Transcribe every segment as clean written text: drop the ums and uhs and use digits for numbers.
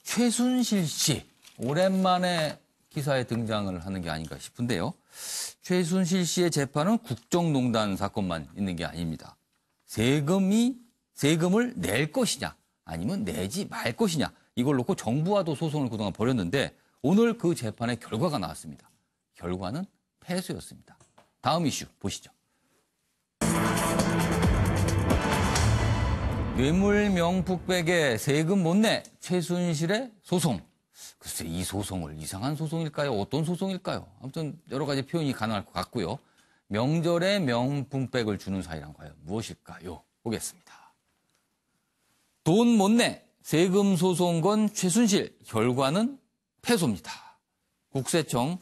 최순실 씨 오랜만에 기사에 등장을 하는 게 아닌가 싶은데요. 최순실 씨의 재판은 국정농단 사건만 있는 게 아닙니다. 세금을 낼 것이냐 아니면 내지 말 것이냐 이걸 놓고 정부와도 소송을 그동안 벌였는데 오늘 그 재판의 결과가 나왔습니다. 결과는 패소였습니다. 다음 이슈 보시죠. 뇌물 명품백에 세금 못 내 최순실의 소송. 글쎄 이 소송을 이상한 소송일까요? 어떤 소송일까요? 아무튼 여러 가지 표현이 가능할 것 같고요. 명절에 명품백을 주는 사이란 과연 무엇일까요? 보겠습니다. 돈 못 내 세금 소송 건 최순실. 결과는 패소입니다. 국세청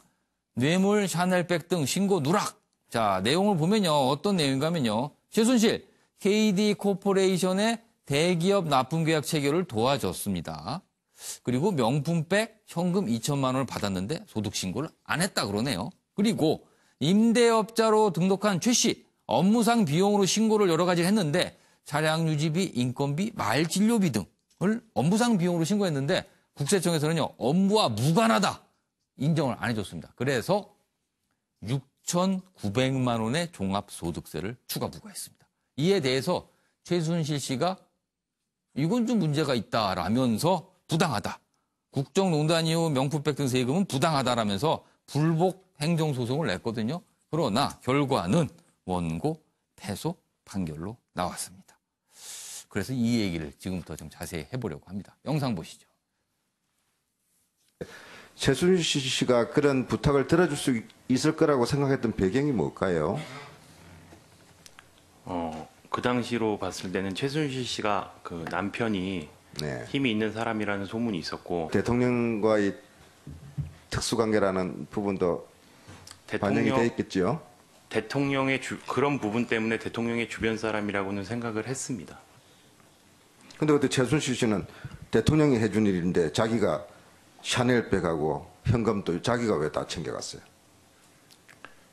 뇌물 샤넬백 등 신고 누락. 자, 내용을 보면요. 어떤 내용인가 하면요. 최순실 KD코퍼레이션의 대기업 납품계약 체결을 도와줬습니다. 그리고 명품백 현금 2천만 원을 받았는데 소득신고를 안 했다 그러네요. 그리고 임대업자로 등록한 최 씨 업무상 비용으로 신고를 여러 가지를 했는데 차량 유지비, 인건비, 말 진료비 등을 업무상 비용으로 신고했는데 국세청에서는요. 업무와 무관하다 인정을 안 해줬습니다. 그래서 6,900만 원의 종합소득세를 추가 부과했습니다. 이에 대해서 최순실 씨가 이건 좀 문제가 있다라면서 부당하다. 국정농단 이후 명품백 등 세금은 부당하다라면서 불복 행정소송을 냈거든요. 그러나 결과는 원고 패소 판결로 나왔습니다. 그래서 이 얘기를 지금부터 좀 자세히 해보려고 합니다. 영상 보시죠. 최순실 씨가 그런 부탁을 들어줄 수 있을 거라고 생각했던 배경이 뭘까요? 그 당시로 봤을 때는 최순실 씨가 그 남편이 네. 힘이 있는 사람이라는 소문이 있었고 대통령과의 특수관계라는 부분도 반영이 돼 있겠죠. 대통령의 그런 부분 때문에 대통령의 주변 사람이라고는 생각을 했습니다. 근데 그때 최순실 씨는 대통령이 해준 일인데 자기가 샤넬백하고 현금도 자기가 왜 다 챙겨갔어요?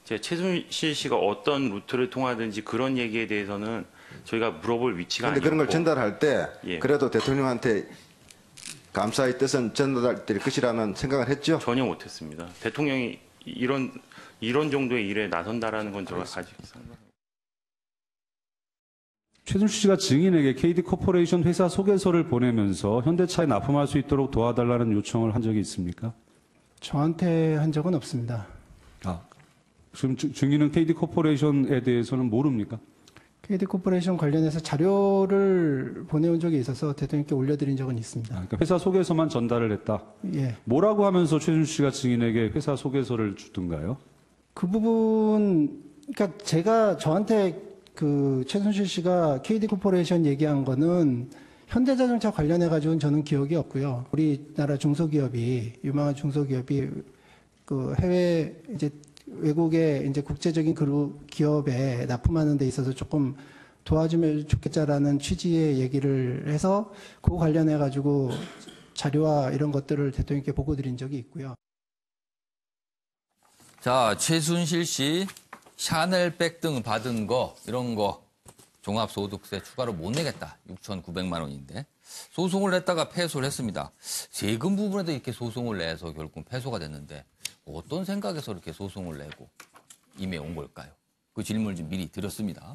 최순실 씨가 어떤 루트를 통하든지 그런 얘기에 대해서는 저희가 물어볼 위치가 근데 아니었고 그런 걸 전달할 때 예. 그래도 대통령한테 감사의 뜻은 전달될 것이라는 생각을 했죠? 전혀 못했습니다. 대통령이 이런 정도의 일에 나선다라는 건 제가 아직 생각. 최순실 씨가 증인에게 KD코퍼레이션 회사 소개서를 보내면서 현대차에 납품할 수 있도록 도와달라는 요청을 한 적이 있습니까? 저한테 한 적은 없습니다. 지금 증인은 KD코퍼레이션에 대해서는 모릅니까? KD코퍼레이션 관련해서 자료를 보내온 적이 있어서 대통령께 올려드린 적은 있습니다. 그러니까 회사 소개서만 전달을 했다. 예. 뭐라고 하면서 최순실 씨가 증인에게 회사 소개서를 주던가요? 그 부분, 그러니까 제가 저한테 그 최순실 씨가 KD코퍼레이션 얘기한 거는 현대자동차 관련해가지고는 저는 기억이 없고요. 우리나라 중소기업이, 유망한 중소기업이 그 해외 이제 외국의 이제 국제적인 기업에 납품하는 데 있어서 조금 도와주면 좋겠다라는 취지의 얘기를 해서 그거 관련해 가지고 자료와 이런 것들을 대통령께 보고 드린 적이 있고요. 자, 최순실 씨 샤넬백 등 받은 거 이런 거 종합소득세 추가로 못 내겠다. 6,900만 원인데 소송을 냈다가 패소를 했습니다. 세금 부분에도 이렇게 소송을 내서 결국 패소가 됐는데 어떤 생각에서 이렇게 소송을 내고 임해온 걸까요? 그 질문을 좀 미리 드렸습니다.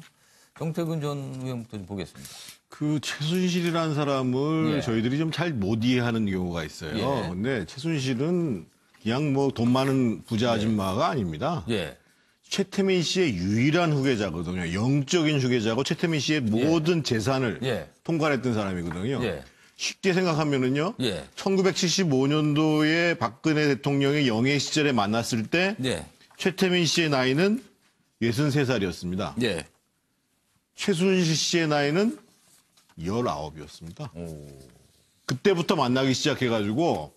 정태근 전 의원부터 좀 보겠습니다. 그 최순실이라는 사람을 예. 저희들이 좀 잘 못 이해하는 경우가 있어요. 예. 근데 최순실은 그냥 뭐 돈 많은 부자 아줌마가 아닙니다. 예. 최태민 씨의 유일한 후계자거든요. 영적인 후계자고 최태민 씨의 모든 재산을 예. 통과했던 사람이거든요. 예. 쉽게 생각하면은요. 예. 1975년도에 박근혜 대통령의 영예 시절에 만났을 때 예. 최태민 씨의 나이는 63살이었습니다. 예. 최순실 씨의 나이는 19이었습니다. 그때부터 만나기 시작해가지고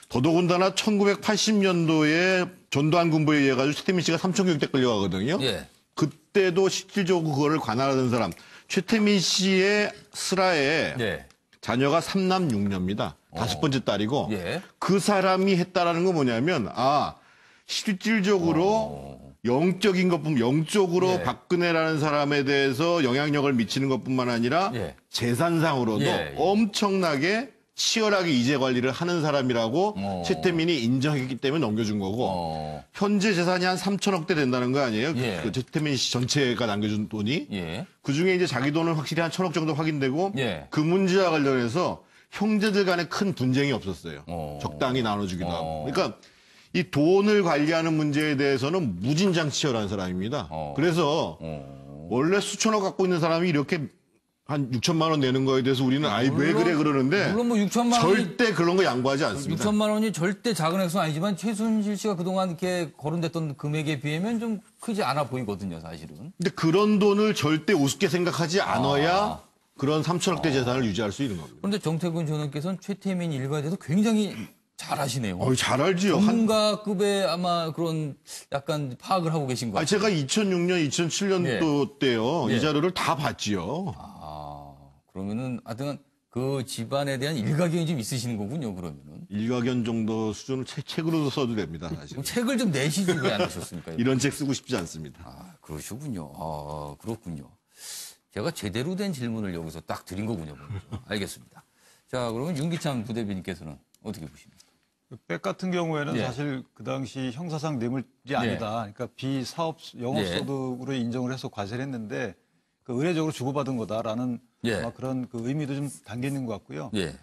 더더군다나 1980년도에 전두환 군부에 의해 가지고 최태민 씨가 삼천교육대 끌려가거든요. 예. 그때도 실질적으로 그거를 관할하던 사람 최태민 씨의 슬하에 예. 자녀가 3남 6녀입니다. 다섯 번째 딸이고 예. 그 사람이 했다라는 건 뭐냐면 실질적으로 영적인 것뿐 영적으로 예. 박근혜라는 사람에 대해서 영향력을 미치는 것뿐만 아니라 예. 재산상으로도 예. 엄청나게 치열하게 이재 관리를 하는 사람이라고 최태민이 인정했기 때문에 넘겨준 거고 현재 재산이 한 3천억 대 된다는 거 아니에요? 예. 그 최태민 씨 전체가 남겨준 돈이. 예. 그중에 이제 자기 돈은 확실히 한 1,000억 정도 확인되고 예. 그 문제와 관련해서 형제들 간에 큰 분쟁이 없었어요. 적당히 나눠주기도 하고. 그러니까 이 돈을 관리하는 문제에 대해서는 무진장 치열한 사람입니다. 그래서 원래 수천억 갖고 있는 사람이 이렇게 한 6천만 원 내는 거에 대해서 우리는 아이 왜 그래 그러는데 물론 뭐 6천만 원이 절대 그런 거 양보하지 않습니다. 6천만 원이 절대 작은 액수는 아니지만 최순실 씨가 그동안 이렇게 거론됐던 금액에 비하면 좀 크지 않아 보이거든요, 사실은. 근데 그런 돈을 절대 우습게 생각하지 않아야 그런 3천억대 재산을 유지할 수 있는 겁니다. 그런데 정태근 전 의원께서는 최태민 일가에 대해서 굉장히 잘 아시네요. 잘 알지요. 전문가급의 아마 그런 약간 파악을 하고 계신 것 같아요. 제가 2006년, 2007년도 때요. 예. 이 자료를 다 봤지요. 그러면은 하여튼 그 집안에 대한 일가견이 좀 있으시는 거군요, 그러면은. 일가견 정도 수준을 책으로도 써도 됩니다. 사실. 그럼 책을 좀 내시지 왜 안 내셨습니까? 이런 책 쓰고 싶지 않습니다. 그러시군요. 그렇군요. 제가 제대로 된 질문을 여기서 딱 드린 거군요. 알겠습니다. 자, 그러면 윤기찬 부대변인께서는 어떻게 보십니까? 백 같은 경우에는 예. 사실 그 당시 형사상 뇌물이 아니다. 그러니까 비사업 영업소득으로 인정을 해서 과세를 했는데 그 의례적으로 주고받은 거다라는 예. 아마 그런 그 의미도 좀 담겨 있는 것 같고요. 예.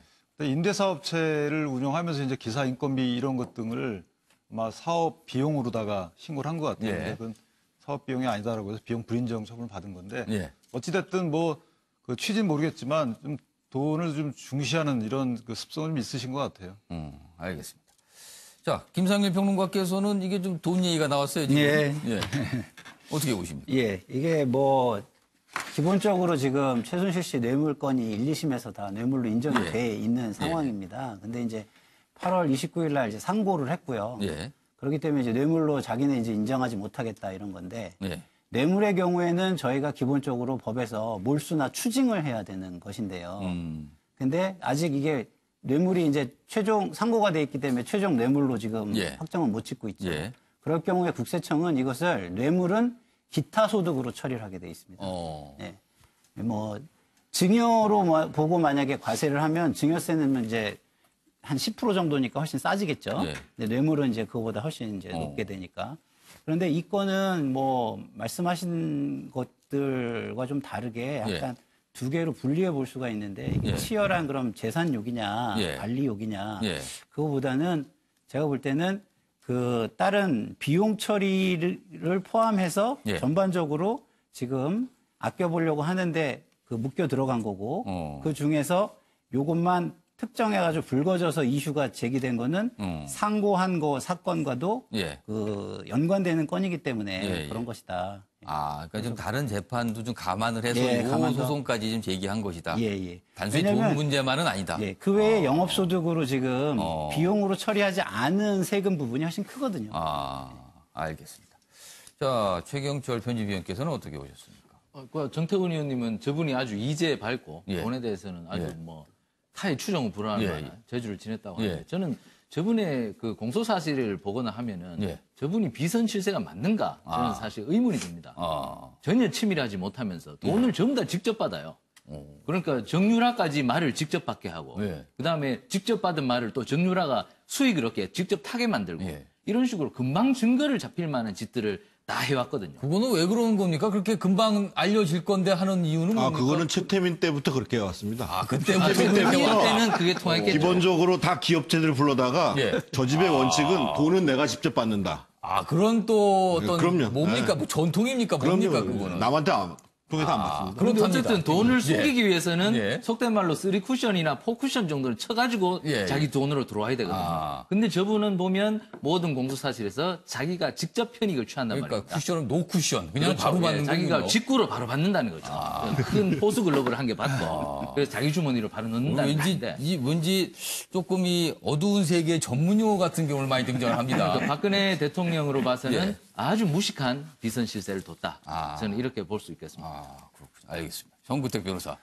임대사업체를 운영하면서 이제 기사 인건비 이런 것 등을 아마 사업 비용으로다가 신고를 한 것 같아요. 예. 근데 그건 사업 비용이 아니다라고 해서 비용 불인정 처분을 받은 건데 예. 어찌됐든 뭐 그 취지는 모르겠지만 좀 돈을 좀 중시하는 이런 그 습성은 좀 있으신 것 같아요. 알겠습니다. 자, 김상일 평론가께서는 이게 좀 돈 얘기가 나왔어요, 지금. 예. 어떻게 보십니까? 예, 이게 뭐 기본적으로 지금 최순실 씨 뇌물 건이 1, 2심에서 다 뇌물로 인정이 예. 돼 있는 상황입니다. 근데 이제 8월 29일 날 이제 상고를 했고요. 예. 그렇기 때문에 이제 뇌물로 자기는 이제 인정하지 못하겠다 이런 건데 예. 뇌물의 경우에는 저희가 기본적으로 법에서 몰수나 추징을 해야 되는 것인데요. 근데 아직 이게 뇌물이 이제 최종 상고가 돼 있기 때문에 최종 뇌물로 지금 예. 확정은 못 짓고 있죠. 예. 그럴 경우에 국세청은 이것을 뇌물은 기타 소득으로 처리를 하게 돼 있습니다. 예. 뭐 증여로 보고 만약에 과세를 하면 증여세는 이제 한 10% 정도니까 훨씬 싸지겠죠. 예. 근데 뇌물은 이제 그거보다 훨씬 이제 높게 되니까. 그런데 이 건은 뭐 말씀하신 것들과 좀 다르게 약간 두 개로 분리해 볼 수가 있는데 이게 예. 치열한 그럼 재산 욕이냐 예. 관리 욕이냐 예. 그거보다는 제가 볼 때는 그 다른 비용 처리를 포함해서 예. 전반적으로 지금 아껴보려고 하는데 그 묶여 들어간 거고 그 중에서 요것만 특정해가지고 불거져서 이슈가 제기된 거는 상고한 거 사건과도 예. 그 연관되는 건이기 때문에 예, 예. 그런 것이다. 그러니까 좀 다른 재판도 좀 감안을 해서 예, 이 감안도- 소송까지 좀 제기한 것이다. 예, 예. 단순히 돈 왜냐면- 문제만은 아니다. 예, 그 외에 영업소득으로 지금 어. 비용으로 처리하지 않은 세금 부분이 훨씬 크거든요. 알겠습니다. 자, 최경철 편집위원께서는 어떻게 보셨습니까? 그 정태근 의원님은 저분이 아주 이제 밝고 예. 돈에 대해서는 아주 예. 뭐 타의 추정을 불허할 예, 만한 예. 재주를 지녔다고 예. 하는데 저는 저분의 그 공소 사실을 보거나 하면은 예. 저분이 비선 실세가 맞는가 저는 사실 의문이 듭니다. 전혀 치밀하지 못하면서 돈을 전부 다 직접 받아요. 그러니까 정유라까지 말을 직접 받게 하고 예. 그다음에 직접 받은 말을 또 정유라가 수익을 얻게 직접 타게 만들고 예. 이런 식으로 금방 증거를 잡힐 만한 짓들을 다 해왔거든요. 그거는 왜 그러는 겁니까? 그렇게 금방 알려질 건데 하는 이유는 뭡니까? 그거는 최태민 때부터 그렇게 해왔습니다. 그때부터 때는 그게 통했겠죠. 기본적으로 다 기업체들 불러다가 예. 저 집의 원칙은 돈은 내가 직접 받는다. 그런 또 어떤 그럼요. 뭡니까? 네. 뭐 전통입니까? 뭡니까 그거는? 남한테 통해서 안 받습니다. 그런데 어쨌든 돈을 숨기기 위해서는 예. 속된 말로 3쿠션이나 4쿠션 정도를 쳐가지고 예. 자기 돈으로 들어와야 되거든요. 근데 저분은 보면 모든 공소사실에서 자기가 직접 편익을 취한단 그러니까 말입니다. 쿠션은 노 쿠션. 그냥 그렇죠. 바로 예, 받는 자기가 거군요. 직구로 바로 받는다는 거죠. 큰 포스 글러브를 한 개 받고 그래서 자기 주머니로 바로 넣는다는 건데. 왠지 조금 이 어두운 세계의 전문 용어 같은 경우를 많이 등장을 합니다. 그러니까 박근혜 대통령으로 봐서는 예. 아주 무식한 비선 실세를 뒀다. 아. 저는 이렇게 볼 수 있겠습니다. 그렇군요. 알겠습니다. 정구택 변호사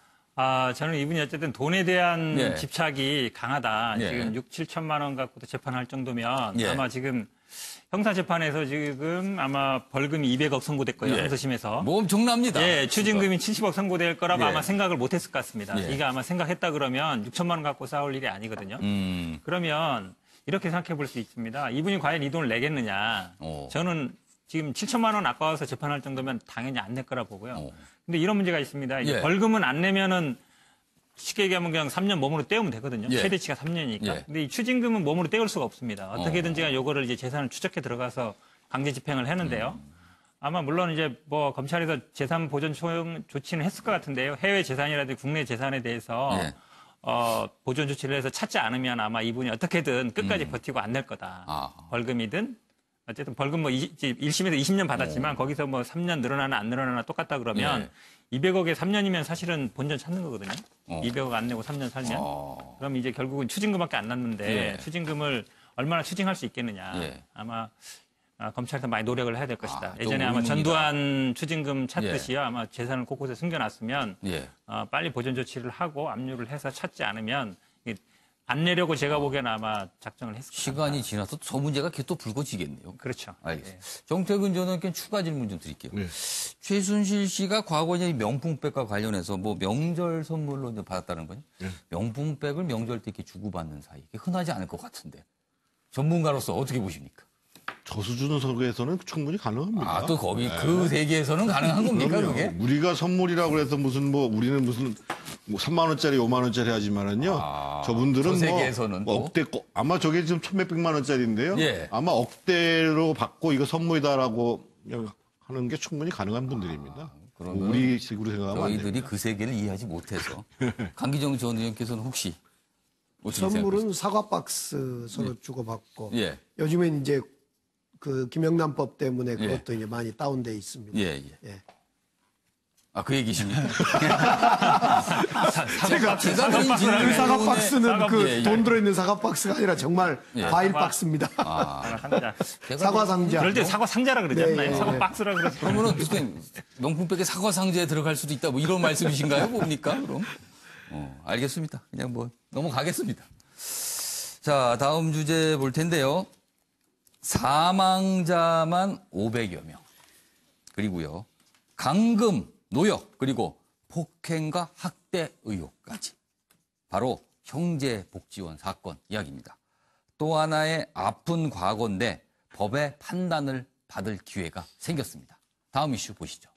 저는 이분이 어쨌든 돈에 대한 예. 집착이 강하다. 예. 지금 6, 7천만 원 갖고도 재판할 정도면 예. 아마 지금 형사재판에서 지금 아마 벌금이 200억 선고될 거예요. 예. 항소심에서. 뭐 엄청납니다. 예, 추징금이 70억 선고될 거라고 예. 아마 생각을 못했을 것 같습니다. 예. 이게 아마 생각했다 그러면 6천만 원 갖고 싸울 일이 아니거든요. 그러면 이렇게 생각해 볼 수 있습니다. 이분이 과연 이 돈을 내겠느냐. 저는 지금 7천만 원 아까워서 재판할 정도면 당연히 안 낼 거라 보고요. 근데 이런 문제가 있습니다. 이제 예. 벌금은 안 내면은 쉽게 얘기하면 그냥 3년 몸으로 때우면 되거든요. 예. 최대치가 3년이니까. 예. 근데 이 추징금은 몸으로 때울 수가 없습니다. 어떻게든지 요거를 이제 재산을 추적해 들어가서 강제 집행을 했는데요. 아마 물론 이제 뭐 검찰에서 재산 보존 조치는 했을 것 같은데요. 해외 재산이라든지 국내 재산에 대해서 예. 보존 조치를 해서 찾지 않으면 아마 이분이 어떻게든 끝까지 버티고 안 낼 거다. 벌금이든 어쨌든 벌금 뭐 1심에서 20년 받았지만 거기서 뭐 3년 늘어나나 안 늘어나나 똑같다 그러면 200억에 3년이면 사실은 본전 찾는 거거든요. 200억 안 내고 3년 살면. 그럼 이제 결국은 추징금밖에 안 남는데 예. 추징금을 얼마나 추징할 수 있겠느냐. 예. 아마 검찰에서 많이 노력을 해야 될 것이다. 좀 예전에 아마 의문이다. 전두환 추징금 찾듯이요. 아마 재산을 곳곳에 숨겨놨으면 예. 빨리 보존 조치를 하고 압류를 해서 찾지 않으면 안 내려고 제가 보기에는 아마 작정을 했을 겁니다. 시간이 지나서 저 문제가 계속 또 불거지겠네요. 그렇죠. 알겠습니다. 정태근 전 의원께 추가 질문 좀 드릴게요. 네. 최순실 씨가 과거에 명품백과 관련해서 뭐 명절 선물로 이제 받았다는 거죠. 명품백을 명절 때 이렇게 주고받는 사이. 이게 흔하지 않을 것 같은데. 전문가로서 어떻게 보십니까? 저 수준 속에서는 충분히 가능합니다. 또 거기 그 세계에서는 가능한 겁니까, 그럼요. 그게? 우리가 선물이라고 해서 우리는 무슨 뭐 3만 원짜리, 5만 원짜리 하지만은요. 저분들은 저 세계에서는 뭐 억대 아마 저게 지금 1,100만 원짜리인데요. 예. 아마 억대로 받고 이거 선물이다라고 하는 게 충분히 가능한 분들입니다. 그러면 우리 식으로 생각하면 안 저희들이 됩니다. 그 세계를 이해하지 못해서 강기정 전 의원께서는 혹시 어떻게 선물은 사과 박스 서로 주고받고 예. 요즘엔 이제 그 김영란법 때문에 그것도 이제 많이 다운돼 있습니다. 예. 예. 그 얘기십니까? 그 사과 박스는 그 돈 예. 들어있는 사과 박스가 아니라 정말 과일 박스입니다. 상자. 사과 상자. 그럴 때 사과 상자라 그러지 네, 않나요? 예, 사과 예. 박스라 그러지. 그러면은 무슨 명품백에 사과 상자에 들어갈 수도 있다 뭐 이런 말씀이신가요? 뭡니까? 그럼 알겠습니다. 그냥 뭐 넘어가겠습니다. 자, 다음 주제 볼 텐데요. 사망자만 500여 명. 그리고요. 강금, 노역, 그리고 폭행과 학대 의혹까지. 바로 형제복지원 사건 이야기입니다. 또 하나의 아픈 과거인데 법의 판단을 받을 기회가 생겼습니다. 다음 이슈 보시죠.